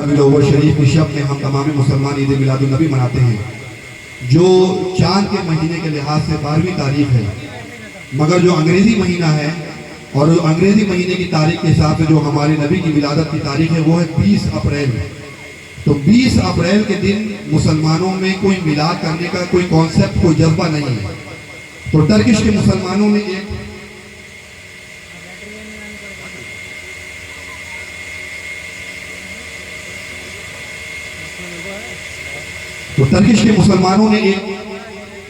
الاول شریف کی شب میں ہم تمام مسلمان عید میلاد النبی مناتے ہیں، جو چاند کے مہینے کے لحاظ سے 12ویں تاریخ ہے، مگر جو انگریزی مہینہ ہے اور جو انگریزی مہینے کی تاریخ کے حساب سے جو ہمارے نبی کی ولادت کی تاریخ ہے وہ ہے 20 اپریل۔ تو 20 اپریل کے دن مسلمانوں میں کوئی میلاد کرنے کا کوئی کانسیپٹ، کوئی جذبہ نہیں ہے۔ تو ٹرکش کے مسلمانوں نے ایک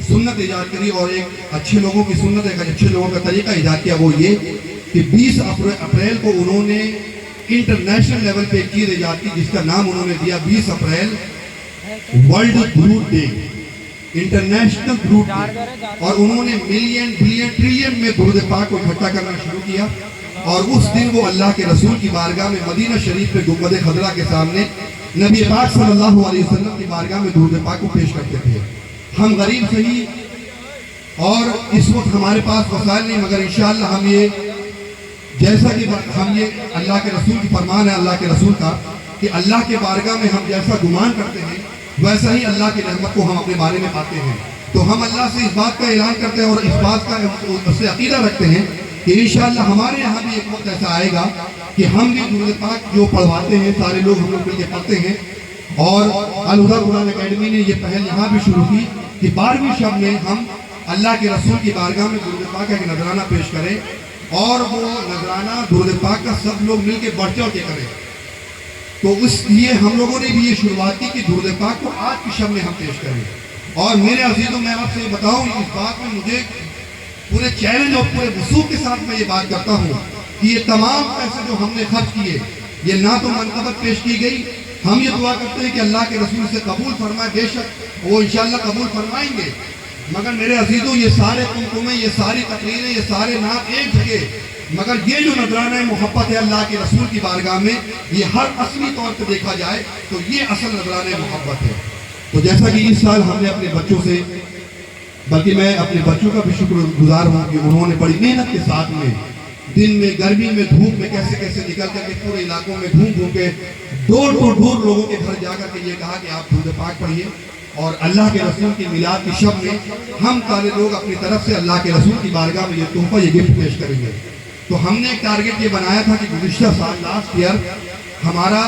سنت ایجاد کری، اور ایک اچھے لوگوں کی سنت، ایک اچھے لوگوں کا طریقہ ایجاد کیا، وہ یہ کہ 20 اپریل کو انہوں نے انٹرنیشنل لیول پہ ایک چیز ایجاد کی جس کا نام انہوں نے دیا 20 اپریل ورلڈ درود ڈے، انٹرنیشنل درود ڈے۔ اور انہوں نے ملین بلین ٹریلین میں درود پاک کو اکٹھا کرنا شروع کیا، اور اس دن وہ اللہ کے رسول کی بارگاہ میں مدینہ شریف میں گنبد خضرا کے سامنے نبی پاک صلی اللہ علیہ وسلم کی بارگاہ میں درود پاک کو پیش کرتے تھے۔ ہم غریب صحیح اور اس وقت ہمارے پاس وسائل نہیں، مگر انشاءاللہ ہم یہ جیسا کہ ہم یہ اللہ کے رسول کی فرمان ہے، اللہ کے رسول کا، کہ اللہ کے بارگاہ میں ہم جیسا گمان کرتے ہیں ویسا ہی اللہ کی رحمت کو ہم اپنے بارے میں پاتے ہیں۔ تو ہم اللہ سے اس بات کا اعلان کرتے ہیں اور اس بات کا اس سے عقیدہ رکھتے ہیں کہ انشاءاللہ ہمارے یہاں بھی ایک وقت ایسا آئے گا کہ ہم بھی درود پاک جو پڑھواتے ہیں سارے لوگ ہم لوگ مل کے پڑھتے ہیں۔ اور الہدیٰ قرآن اکیڈمی نے یہ پہل یہاں بھی شروع کی کہ 12ویں شب میں ہم اللہ کے رسول کی بارگاہ میں درود پاک کا ایک نذرانہ پیش کریں، اور وہ نذرانہ درود پاک کا سب لوگ مل کے بڑھ چڑھ کے کریں۔ تو اس لیے ہم لوگوں نے بھی یہ شروعات کی کہ درود پاک کو آج کی شب میں ہم پیش کریں۔ اور میرے عزیزوں، میں آپ سے بتاؤں اس بات میں مجھے پورے چیلنج اور پورے وثوق کے ساتھ میں یہ بات کرتا ہوں کہ یہ تمام پیسے جو ہم نے خرچ کیے یہ نہ تو منقبت پیش کی گئی، ہم یہ دعا کرتے ہیں کہ اللہ کے رسول سے قبول فرمائے، بے شک وہ انشاءاللہ قبول فرمائیں گے، مگر میرے عزیزوں یہ سارے قمقمے، یہ ساری تقریریں، یہ سارے نعت ایک جگہ، مگر یہ جو نذرانہ محبت ہے اللہ کے رسول کی بارگاہ میں، یہ ہر اصلی طور پہ دیکھا جائے تو یہ اصل نذرانہ محبت ہے۔ تو جیسا کہ اس سال ہم نے اپنے بچوں سے، بلکہ میں اپنے بچوں کا بھی شکر گزار ہوں کہ انہوں نے بڑی محنت کے ساتھ میں دن میں گرمی میں دھوپ میں کیسے کیسے نکل کر کے پورے علاقوں میں گھوم کے دور لوگوں کے گھر جا کر کے یہ کہا کہ آپ درود پاک پڑھیے، اور اللہ کے رسول کی میلاد کی شب میں ہم سارے لوگ اپنی طرف سے اللہ کے رسول کی بارگاہ میں یہ تحفہ، یہ گفٹ پیش کریں گے۔ تو ہم نے ایک ٹارگٹ یہ بنایا تھا کہ گزشتہ سال لاسٹ ایئر ہمارا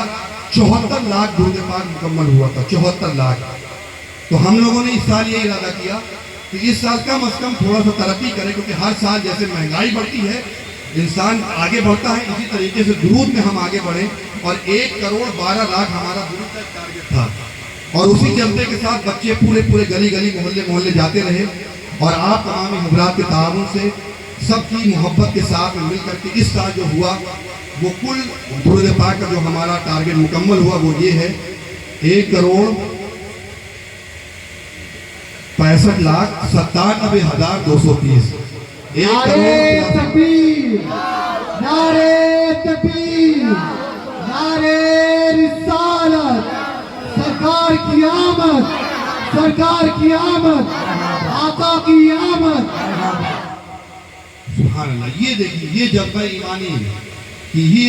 74 لاکھ درود پاک مکمل ہوا تھا، 74 لاکھ۔ تو ہم لوگوں نے اس سال یہ ارادہ کیا کہ اس سال کم از کم تھوڑا سا ترقی کرے، کیونکہ ہر سال جیسے مہنگائی بڑھتی ہے انسان آگے بڑھتا ہے، اسی طریقے سے درود میں ہم آگے بڑھیں، اور 1,12,00,000 ہمارا درود کا ٹارگٹ تھا۔ اور اسی جذبے کے ساتھ بچے پورے گلی محلے جاتے رہے، اور آپ تمام حضرات کے تعاون سے سب کی محبت کے ساتھ مل کر کے اس سال جو ہوا وہ کل درود پاک کا جو ہمارا ٹارگٹ مکمل ہوا وہ یہ ہے 1,65,97,230۔ نعرے تکبیر، نعرے تکبیر، نعرے رسالت، سرکار کی آمد، سرکار کی آمد، آقا کی آمد۔ سبحان اللہ، یہ دیکھیں یہ جذبہ ایمانی ہے کہ یہ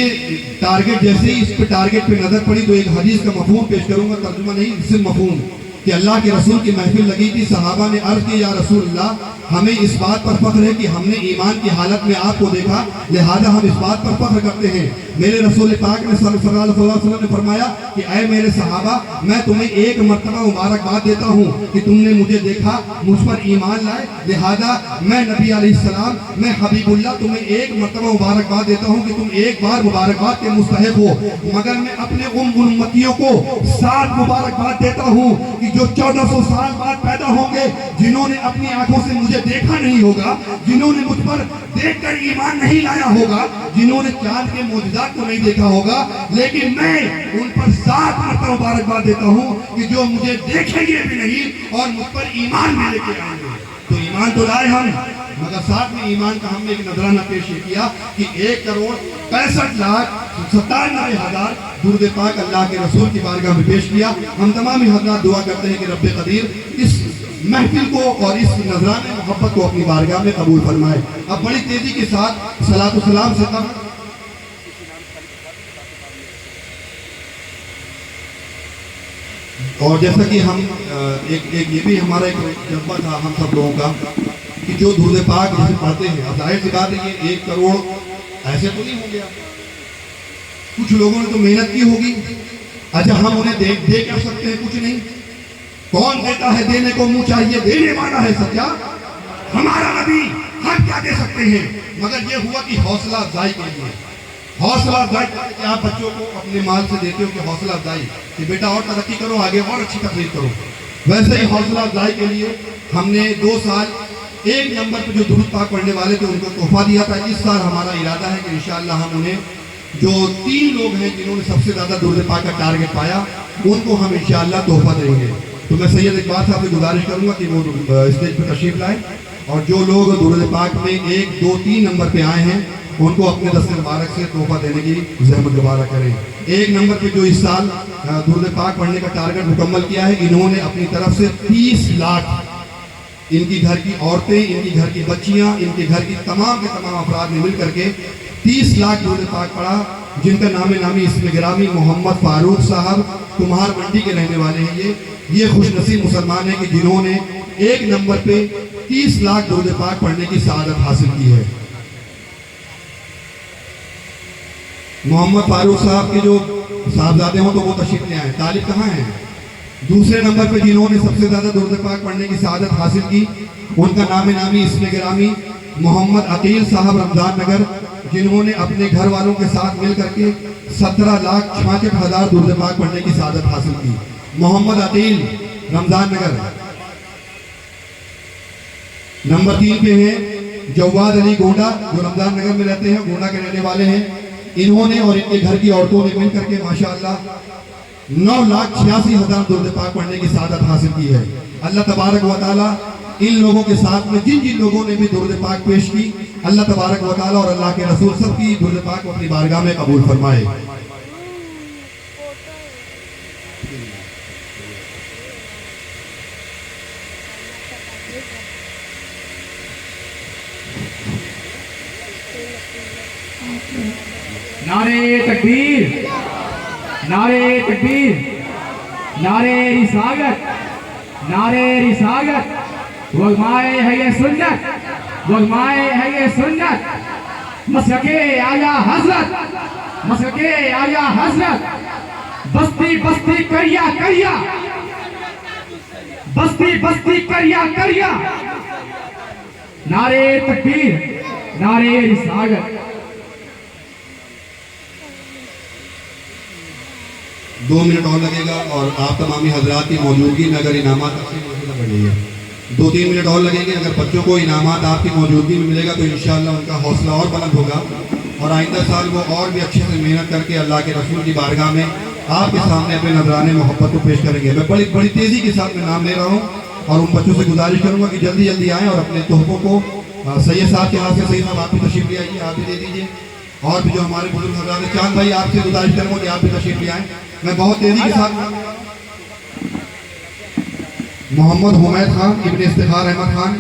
ٹارگٹ، جیسے ہی اس پہ ٹارگٹ پہ نظر پڑی تو ایک حدیث کا مفہوم پیش کروں گا، ترجمہ نہیں صرف مفہوم، کہ اللہ کے رسول کی محفل لگی تھی، صحابہ نے عرض کی یا رسول اللہ ہمیں اس بات پر فخر ہے کہ ہم نے ایمان کی حالت میں آپ کو دیکھا، لہذا ہم اس بات پر فخر کرتے ہیں۔ میرے رسول پاک نے صلی اللہ علیہ وسلم نے فرمایا کہ اے میرے صحابہ، میں تمہیں ایک مرتبہ مبارکباد دیتا ہوں کہ تم نے مجھے دیکھا، مجھ پر ایمان لائے، لہذا میں نبی علیہ السلام، میں حبیب اللہ تمہیں ایک مرتبہ مبارکباد دیتا ہوں کہ تم ایک بار مبارکباد کے مستحق ہو، مگر میں اپنے امتیوں کو 7 مبارکباد دیتا ہوں کہ جو 1400 سال بعد پیدا ہوں گے، جنہوں نے اپنی آنکھوں سے مجھے دیکھا نہیں ہوگا، جنہوں نے مجھ پر دیکھ کر ایمان نہیں لایا ہوگا، جنہوں نے چاند کے معجزات کو نہیں دیکھا ہوگا، لیکن میں ان پر 7 مرتبہ مبارکباد دیتا ہوں کہ جو مجھے دیکھیں گے بھی نہیں اور مجھ پر ایمان بھی لے کے آئیں گے۔ تو ایمان تو لائے ہم، مگر ساتھ میں ایمان کا ہم نے ایک نذرانہ پیش کیا کہ 1,65,97,000 درود پاک اللہ کے رسول کی بارگاہ میں پیش کیا۔ ہم تمام حضرات دعا کرتے ہیں کہ رب قدیر اس محفل کو اور اس نذرانہ محبت کو اپنی بارگاہ میں قبول فرمائے۔ اب بڑی تیزی کے ساتھ صلاۃ و سلام سے قبل اور جیسا کہ ہم ایک یہ بھی ہمارا ایک جذبہ تھا ہم سب لوگوں کا کہ جو درود پاک جسے پڑھتے ہیں، اب ظاہر سی بات ہے یہ 1 کروڑ ایسے تو نہیں ہو گیا، کچھ لوگوں نے تو محنت کی ہوگی. اچھا ہم انہیں دے کر سکتے ہیں؟ کچھ نہیں. کون دیتا ہے؟ دینے کو منہ چاہیے، دینے والا ہے سچا ہمارا نبی. ہم کیا دے سکتے ہیں؟ مگر یہ ہوا کہ حوصلہ افزائی کے لیے، حوصلہ افزائی کہ آپ بچوں کو اپنے مال سے دیتے ہو کہ حوصلہ افزائی کہ بیٹا اور ترقی کرو، آگے اور اچھی تقریر کرو. ویسے ہی حوصلہ افزائی کے لیے ہم نے 2 سال 1 نمبر پہ جو درود پاک پڑھنے والے تھے ان کو تحفہ دیا تھا. اس سال ہمارا ارادہ ہے کہ انشاءاللہ ہم انہیں جو 3 لوگ ہیں جنہوں نے سب سے زیادہ درود پاک کا ٹارگٹ پایا ان کو ہم انشاءاللہ تحفہ دیں گے. تو میں سید اقبال صاحب سے گزارش کروں گا کہ وہ اسٹیج پہ تشریف لائیں اور جو لوگ درود پاک میں 1 2 3 نمبر پہ آئے ہیں ان کو اپنے دست مبارک سے تحفہ دینے کی زحمت گوارا کریں. 1 نمبر پہ جو اس سال درود پاک پڑھنے کا ٹارگٹ مکمل کیا ہے، انہوں نے اپنی طرف سے 30 لاکھ، ان کی گھر کی عورتیں، ان کی گھر کی بچیاں، ان کے گھر کی تمام کے تمام افراد نے مل کر کے 30 لاکھ درود پاک پڑھا، جن کا نامی اسم گرامی محمد فاروق صاحب کمہار منڈی کے رہنے والے ہیں. یہ خوش نصیب مسلمان ہیں کہ جنہوں نے 1 نمبر پہ 30 لاکھ درود پاک پڑھنے کی سعادت حاصل کی ہے. محمد فاروق صاحب کے جو صاحبزادے ہوں تو وہ تشریف لے آئے. طالب کہاں ہیں؟ دوسرے نمبر پہ جنہوں نے سب سے زیادہ درود پاک پڑھنے کی سعادت حاصل کی ان کا نامی اسم گرامی محمد عقیل صاحب رمضان نگر، جنہوں نے اپنے گھر والوں کے ساتھ مل کر کے 17,66,000 درود پاک پڑھنے کی سعادت حاصل کی. محمد عقیل رمضان نگر. نمبر 3 پہ ہیں جواد علی گونڈا جو رمضان نگر میں رہتے ہیں، گونڈا کے رہنے والے ہیں. انہوں نے اور ان کے گھر کی عورتوں نے مل کر کے ماشاءاللہ 9,86,000 درود پاک پڑھنے کی سعادت حاصل کی ہے. اللہ تبارک و تعالی ان لوگوں کے ساتھ میں جن لوگوں نے بھی درود پاک پیش کی، اللہ تبارک و تعالی اور اللہ کے رسول سب کی درود پاک کو اپنی بارگاہ میں قبول فرمائے. نعرے تکبیر، نعرے تکبیر، نعرے رسالت، نعرے رسالت، وگمائے ہے یہ سنت، وگمائے ہے یہ سنت، مسلک اعلیٰ حضرت، مسلک اعلیٰ حضرت، بستی بستی کریا کریا، بستی بستی کریا کریا. نعرے تکبیر، نعرے رسالت. 2 منٹ اور لگے گا اور آپ تمامی حضرات کی موجودگی میں اگر انعامات بڑھ گئی ہے 2-3 منٹ اور لگیں گے. اگر بچوں کو انعامات آپ کی موجودگی میں ملے گا تو انشاءاللہ ان کا حوصلہ اور بلند ہوگا اور آئندہ سال وہ اور بھی اچھے سے محنت کر کے اللہ کے رسول کی بارگاہ میں آپ کے سامنے اپنے نذرانے محبت کو پیش کریں گے. میں بڑی تیزی کے ساتھ میں نام لے رہا ہوں اور ان بچوں سے گزارش کروں گا کہ جلدی جلدی آئیں اور اپنے تحفوں کو سید صاحب کے ہاتھ سے، سید صاحب آپ بھی تشریف لے آئیے، آپ بھی دے دیجیے. اور بھی جو ہمارے بزرگ حضرات چاند بھائی آپ سے گزارش کروں گا کہ آپ بھی تشریف لے آئیں. میں بہت تیزی کے ساتھ محمد حمید خان ابن افتخار احمد خان